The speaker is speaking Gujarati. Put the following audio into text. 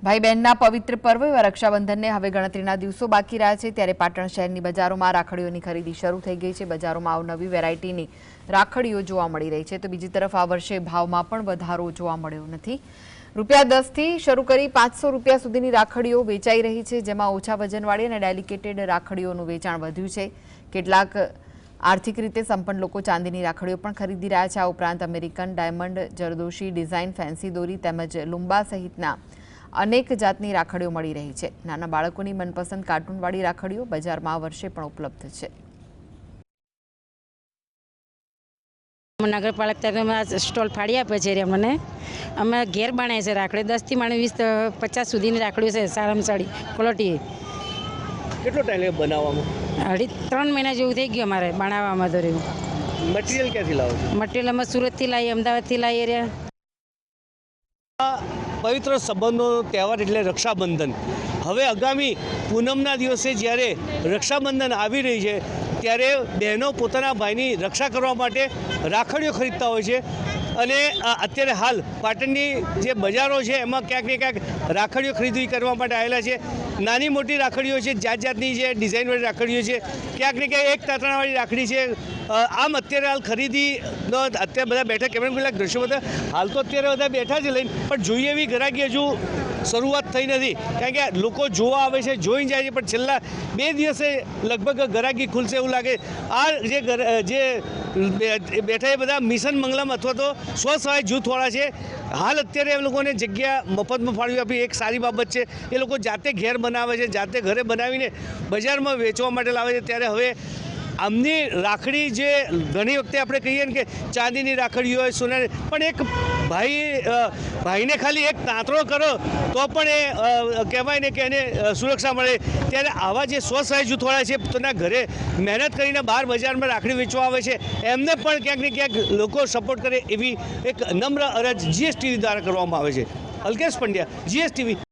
ભાઈ બહેનના પવિત્ર પર્વ એવા રક્ષાબંધનને હવે ગણતરીના દિવસો બાકી રહ્યા છે ત્યારે પાટણ શહેરની બજારોમાં રાખડીઓની ખરીદી શરૂ થઈ ગઈ છે। બજારોમાં અવનવી વેરાયટીની રાખડીઓ જોવા મળી રહી છે તો બીજી તરફ આ વર્ષે ભાવમાં પણ વધારો જોવા મળ્યો નથી। ₹10 થી શરૂ કરી ₹500 સુધીની રાખડીઓ વેચાઈ રહી છે, જેમાં ઓછા વજનવાળી અને ડેલિકેટેડ રાખડીઓનું વેચાણ વધ્યું છે। કેટલાક આર્થિક રીતે સંપન્ન લોકો ચાંદીની રાખડીઓ પણ ખરીદી રહ્યા છે। આ ઉપરાંત American diamond, zardozi design, fancy દોરી તેમજ લુંબા સહિતના अनेक जातनी राखड़ीओ मळी रही है। नाना बाळकोनी मनपसंद कार्टूनवाળી राखड़ीओ बजारमां आ वर्षे पण उपलब्ध है। नगरपालिका स्टॉल फाड़ी आपे छे अमने अमे घेर बनाए छे राखड़ी 10 થી 20-50 सुधीनी राखड़ीओ छे। सारामां सारी क्वॉलिटी। કેટલો ટાઈમ લાગે બનાવવામાં? 3 મહિના જેવું થઈ ગયું અમારે બનાવવામાં। તો રહ્યું મટીરીયલ ક્યાંથી લાવો છો? મટીરીયલ અમે સુરતથી લાવીએ, અમદાવાદથી લાવીએ રે। પવિત્ર સંબંધનો તહેવાર એટલે રક્ષાબંધન। હવે આગામી પૂનમના દિવસે જ્યારે રક્ષાબંધન આવી રહી છે ત્યારે બહેનો પોતાના ભાઈની રક્ષા કરવા માટે રાખડીઓ ખરીદતા હોય છે અને અત્યારે હાલ પાટણની જે બજારો છે એમાં ક્યાંક ને ક્યાંક રાખડીઓ ખરીદી કરવા માટે આવેલા છે। નાની મોટી રાખડીઓ છે, જાત જાતની છે, ડિઝાઇનવાળી રાખડીઓ છે, ક્યાંક ને ક્યાંક એક તાતણાવાળી રાખડી છે। આમ અત્યારે હાલ ખરીદીનો અત્યારે બધા બેઠા કેમેરા કેટલાક દ્રશ્યો બધા હાલ તો અત્યારે બધા બેઠા જ લઈને પણ જોઈએ એવી ગ્રાહકી હજુ શરૂઆત થઈ નથી, કારણ કે લોકો જોવા આવે છે, જોઈને જાય છે પણ છેલ્લા 2 દિવસે લગભગ ગ્રાહકી ખુલશે એવું લાગે। આ જે બેઠા એ બધા મિશન મંગલમ અથવા તો સ્વસહાય જૂથવાળા છે। હાલ અત્યારે એ લોકોને જગ્યા મફતમાં ફાળવી આપી એક સારી બાબત છે। એ લોકો જાતે ઘેર બનાવે છે, જાતે ઘરે બનાવીને બજારમાં વેચવા માટે લાવે છે। ત્યારે હવે આમની રાખડી જે ઘણી વખતે આપણે કહીએ ને કે ચાંદીની રાખડી હોય, સોનાની, પણ એક ભાઈને ખાલી એક તાંતણો કરો તો પણ એ કહેવાય ને કે એને સુરક્ષા મળે। ત્યારે આવા જે સ્વસહાય જૂથવાળા છે પોતાના ઘરે મહેનત કરીને બહાર બજારમાં રાખડી વેચવા આવે છે, એમને પણ ક્યાંક ને ક્યાંક લોકો સપોર્ટ કરે એવી એક નમ્ર અરજ GSTV દ્વારા કરવામાં આવે છે। અલ્કેશ પંડ્યા, GSTV।